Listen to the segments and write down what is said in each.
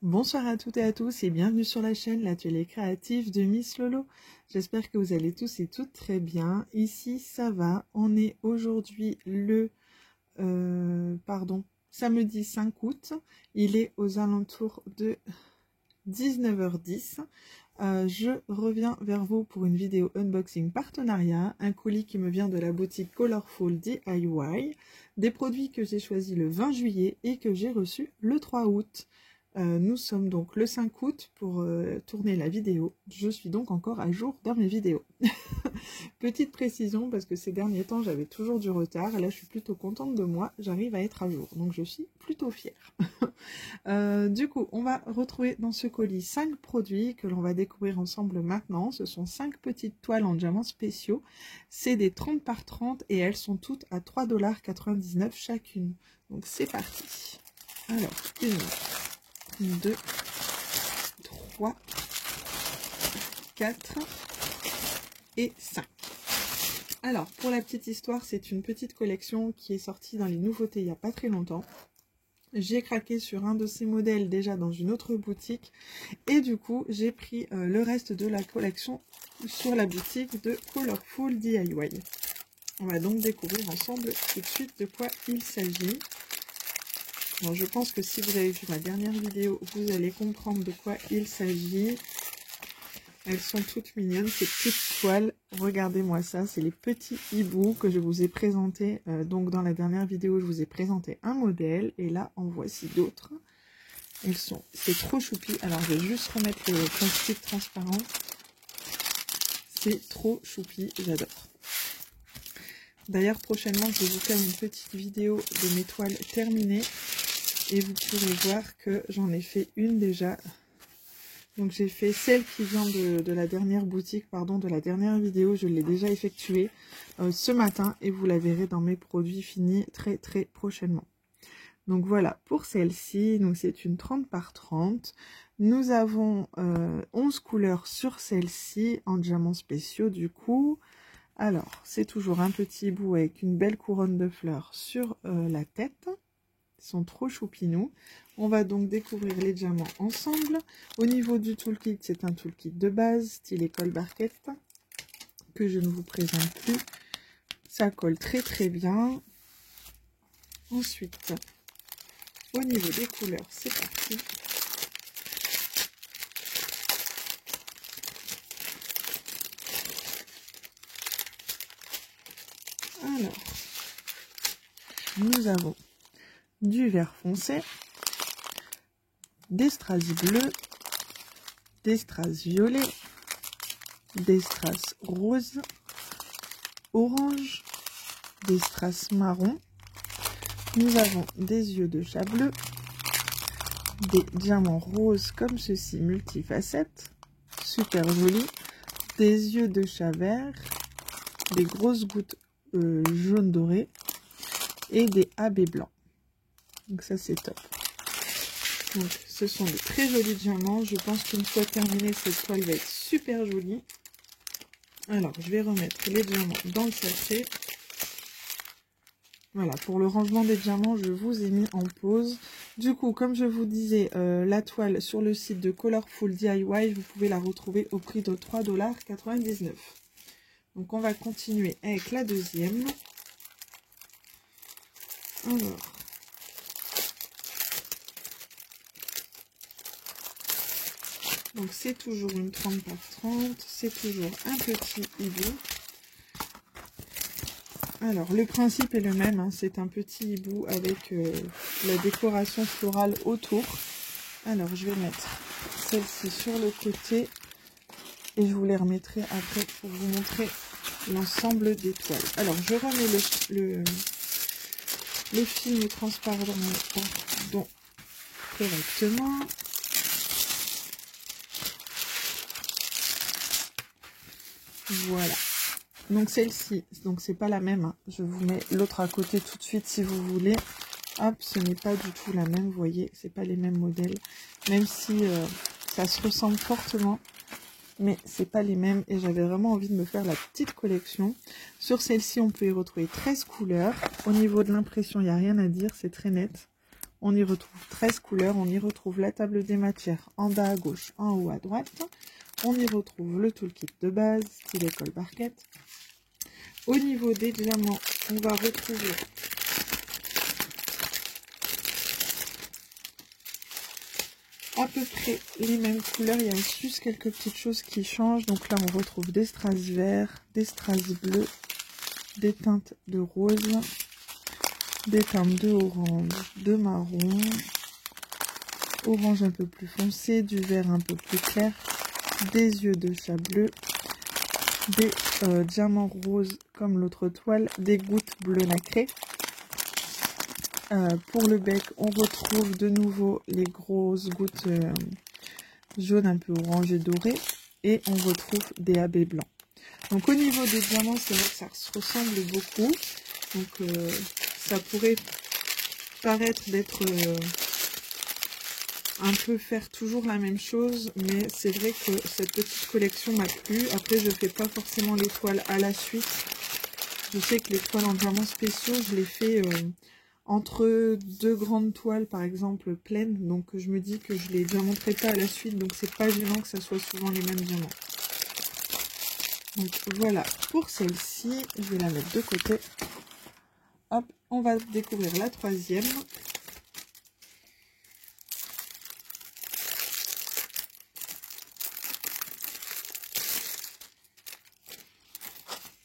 Bonsoir à toutes et à tous et bienvenue sur la chaîne l'atelier créatif de Miss Lolo. J'espère que vous allez tous et toutes très bien. Ici ça va, on est aujourd'hui le samedi 5 août. Il est aux alentours de 19h10. Je reviens vers vous pour une vidéo unboxing partenariat, un colis qui me vient de la boutique Colorful DIY, des produits que j'ai choisis le 20 juillet et que j'ai reçus le 3 août. Nous sommes donc le 5 août pour tourner la vidéo. Je suis donc encore à jour dans mes vidéos. Petite précision, parce que ces derniers temps j'avais toujours du retard. Là je suis plutôt contente de moi, j'arrive à être à jour. Donc je suis plutôt fière. Du coup, on va retrouver dans ce colis 5 produits que l'on va découvrir ensemble maintenant. Ce sont 5 petites toiles en diamants spéciaux. C'est des 30 par 30 et elles sont toutes à 3,99 $ chacune. Donc c'est parti. Alors, 2, 3, 4 et 5. Alors, pour la petite histoire, c'est une petite collection qui est sortie dans les nouveautés il n'y a pas très longtemps. J'ai craqué sur un de ces modèles déjà dans une autre boutique et du coup, j'ai pris le reste de la collection sur la boutique de Colorful DIY. On va donc découvrir ensemble tout de suite de quoi il s'agit. Bon, je pense que si vous avez vu ma dernière vidéo, vous allez comprendre de quoi il s'agit. Elles sont toutes mignonnes, ces petites toiles. Regardez-moi ça, c'est les petits hiboux que je vous ai présentés. Donc dans la dernière vidéo, je vous ai présenté un modèle. Et là, en voici d'autres. C'est trop choupi. Alors, je vais juste remettre le plastique transparent. C'est trop choupi, j'adore. D'ailleurs, prochainement, je vais vous faire une petite vidéo de mes toiles terminées. Et vous pourrez voir que j'en ai fait une déjà. Donc j'ai fait celle qui vient de la dernière boutique, de la dernière vidéo. Je l'ai déjà effectuée ce matin et vous la verrez dans mes produits finis très très prochainement. Donc voilà pour celle-ci. Donc c'est une 30 par 30. Nous avons 11 couleurs sur celle-ci en diamants spéciaux du coup. Alors c'est toujours un petit hibou avec une belle couronne de fleurs sur la tête. Ils sont trop choupinous. On va donc découvrir les diamants ensemble. Au niveau du toolkit, c'est un toolkit de base, style école barquette, que je ne vous présente plus. Ça colle très très bien. Ensuite, au niveau des couleurs, c'est parti. Alors, nous avons du vert foncé, des strass bleus, des strass violets, des strass roses, orange, des strass marron. Nous avons des yeux de chat bleu, des diamants roses comme ceci, multifacettes, super jolis, des yeux de chat vert, des grosses gouttes jaune doré et des AB blancs. Donc ça c'est top. Donc ce sont de très jolis diamants. Je pense qu'une fois terminée, cette toile va être super jolie. Alors je vais remettre les diamants dans le sachet. Voilà, pour le rangement des diamants, je vous ai mis en pause. Du coup, comme je vous disais, la toile sur le site de Colorful DIY, vous pouvez la retrouver au prix de 3,99 $. Donc on va continuer avec la deuxième. Alors, donc c'est toujours une 30 par 30, c'est toujours un petit hibou. Alors le principe est le même, hein, c'est un petit hibou avec la décoration florale autour. Alors je vais mettre celle-ci sur le côté et je vous les remettrai après pour vous montrer l'ensemble des toiles. Alors je remets le film transparent correctement. Voilà. Donc celle-ci, donc c'est pas la même, hein. Je vous mets l'autre à côté tout de suite si vous voulez. Hop, ce n'est pas du tout la même, vous voyez, c'est pas les mêmes modèles. Même si ça se ressemble fortement, mais c'est pas les mêmes. Et j'avais vraiment envie de me faire la petite collection. Sur celle-ci, on peut y retrouver 13 couleurs. Au niveau de l'impression, il n'y a rien à dire, c'est très net. On y retrouve 13 couleurs. On y retrouve la table des matières en bas à gauche, en haut à droite. On y retrouve le toolkit de base, style Colle Barquette. Au niveau des diamants, on va retrouver à peu près les mêmes couleurs. Il y a juste quelques petites choses qui changent. Donc là, on retrouve des strass verts, des strass bleus, des teintes de rose, des teintes de orange, de marron, orange un peu plus foncé, du vert un peu plus clair, des yeux de chat bleu, des diamants roses comme l'autre toile, des gouttes bleu nacré. Pour le bec, on retrouve de nouveau les grosses gouttes jaunes un peu orange et dorées. Et on retrouve des AB blancs. Donc au niveau des diamants, c'est vrai que ça se ressemble beaucoup. Donc ça pourrait paraître d'être un peu faire toujours la même chose. Mais c'est vrai que cette petite collection m'a plu. Après, je ne fais pas forcément les toiles à la suite. Je sais que les toiles en diamants spéciaux, je les fais... entre deux grandes toiles par exemple pleines, donc je me dis que je les diamanterai pas à la suite, donc c'est pas gênant que ça soit souvent les mêmes diamants. Donc voilà pour celle-ci, je vais la mettre de côté. Hop, on va découvrir la troisième.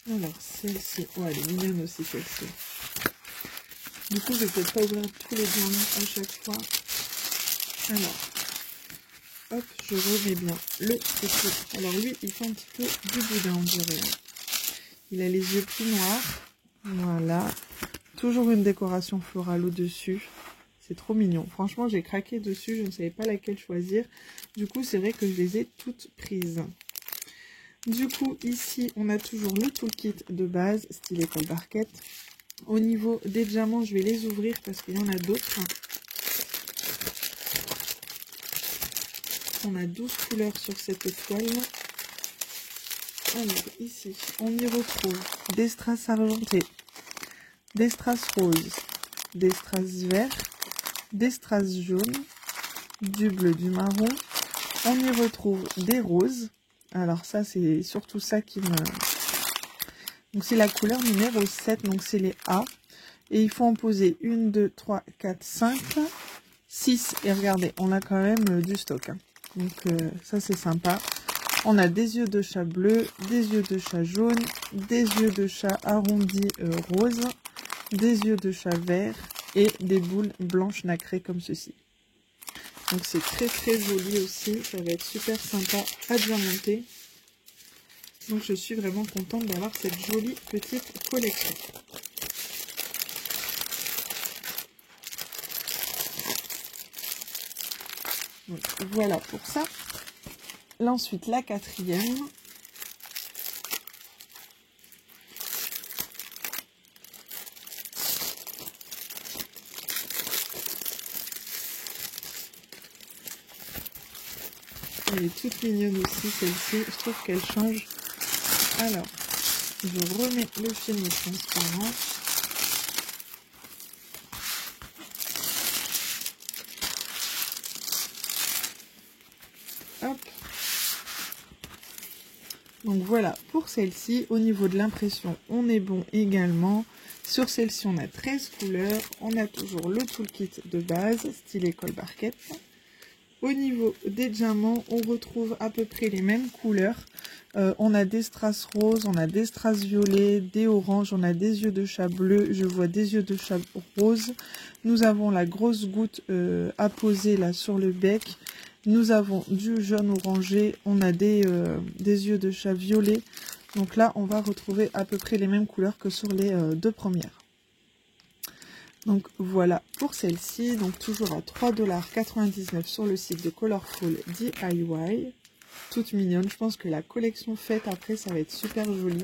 Alors celle-ci, oh elle est mignonne aussi celle-ci. Du coup, je vais peut-être pas ouvrir tous les diamants à chaque fois. Alors, hop, je remets bien le petit. Alors lui, il fait un petit peu du boudin, on dirait. Il a les yeux plus noirs. Voilà. Toujours une décoration florale au-dessus. C'est trop mignon. Franchement, j'ai craqué dessus. Je ne savais pas laquelle choisir. Du coup, c'est vrai que je les ai toutes prises. Du coup, ici, on a toujours le toolkit de base, style Colle Barquette. Au niveau des diamants, je vais les ouvrir parce qu'il y en a d'autres. On a 12 couleurs sur cette toile. Alors, ici, on y retrouve des strass argentés, des strass roses, des strass verts, des strass jaunes, du bleu, du marron. On y retrouve des roses. Alors ça, c'est surtout ça qui me... Donc c'est la couleur numéro 7, donc c'est les A. Et il faut en poser 1, 2, 3, 4, 5, 6. Et regardez, on a quand même du stock. Hein. Donc ça c'est sympa. On a des yeux de chat bleu, des yeux de chat jaune, des yeux de chat arrondis rose, des yeux de chat vert et des boules blanches nacrées comme ceci. Donc c'est très très joli aussi, ça va être super sympa à diamanter. Donc je suis vraiment contente d'avoir cette jolie petite collection. Donc, voilà pour ça. Là, ensuite la quatrième. Elle est toute mignonne aussi celle-ci, je trouve qu'elle change. Alors, je remets le film transparent. Hop. Donc voilà pour celle-ci. Au niveau de l'impression, on est bon également. Sur celle-ci, on a 13 couleurs. On a toujours le toolkit de base, style Colle Barquette. Au niveau des diamants, on retrouve à peu près les mêmes couleurs. On a des strass roses, on a des strass violets, des oranges, on a des yeux de chat bleu, je vois des yeux de chat rose. Nous avons la grosse goutte à poser là sur le bec. Nous avons du jaune orangé, on a des yeux de chat violet. Donc là, on va retrouver à peu près les mêmes couleurs que sur les deux premières. Donc voilà pour celle-ci, donc toujours à 3,99 $ sur le site de Colorful DIY. Toute mignonne, je pense que la collection faite après ça va être super joli,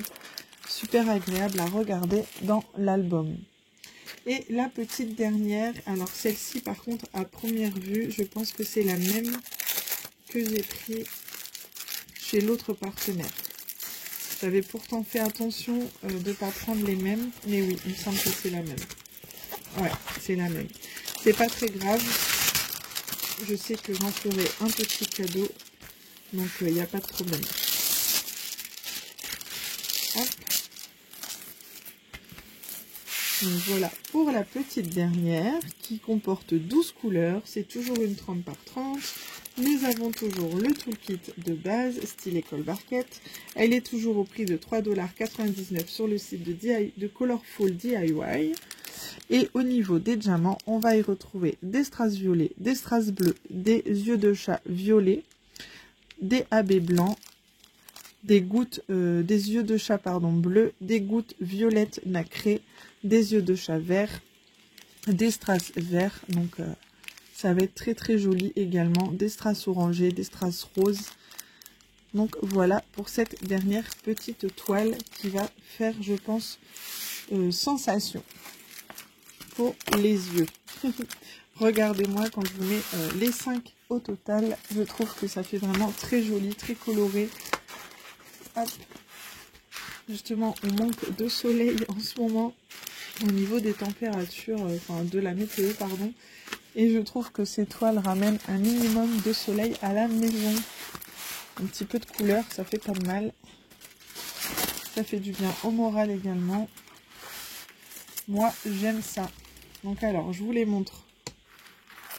super agréable à regarder dans l'album. Et la petite dernière, alors celle-ci par contre à première vue, je pense que c'est la même que j'ai pris chez l'autre partenaire. J'avais pourtant fait attention de ne pas prendre les mêmes, mais oui, il me semble que c'est la même. Ouais, c'est la même. C'est pas très grave. Je sais que j'en ferai un petit cadeau. Donc il n'y a pas de problème. Hop. Donc voilà pour la petite dernière qui comporte 12 couleurs. C'est toujours une 30 par 30. Nous avons toujours le toolkit de base, style école Barquette. Elle est toujours au prix de 3,99 $ sur le site de Colorful DIY. Et au niveau des diamants, on va y retrouver des strass violets, des strass bleus, des yeux de chat violets, des AB blancs, des gouttes, des yeux de chat bleus, des gouttes violettes nacrées, des yeux de chat verts, des strass verts, donc ça va être très très joli également, des strass orangés, des strass roses. Donc voilà pour cette dernière petite toile qui va faire, je pense, sensation pour les yeux. Regardez-moi quand je vous mets les 5 au total, je trouve que ça fait vraiment très joli, très coloré. Hop. Justement, on manque de soleil en ce moment au niveau des températures, enfin de la météo, pardon. Et je trouve que ces toiles ramènent un minimum de soleil à la maison. Un petit peu de couleur, ça fait pas de mal. Ça fait du bien au moral également. Moi, j'aime ça. Donc alors, je vous les montre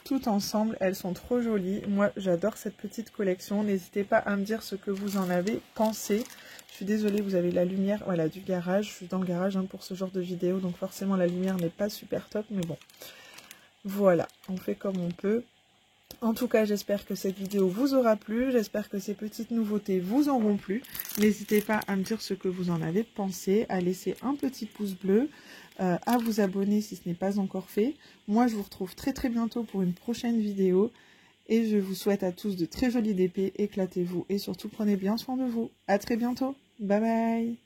toutes ensemble. Elles sont trop jolies. Moi, j'adore cette petite collection. N'hésitez pas à me dire ce que vous en avez pensé. Je suis désolée, vous avez la lumière, voilà, du garage. Je suis dans le garage pour ce genre de vidéo, donc forcément la lumière n'est pas super top, mais bon. Voilà, on fait comme on peut. En tout cas, j'espère que cette vidéo vous aura plu. J'espère que ces petites nouveautés vous auront plu. N'hésitez pas à me dire ce que vous en avez pensé, à laisser un petit pouce bleu, à vous abonner si ce n'est pas encore fait. Moi, je vous retrouve très très bientôt pour une prochaine vidéo. Et je vous souhaite à tous de très jolies DP. Éclatez-vous et surtout prenez bien soin de vous. À très bientôt. Bye bye.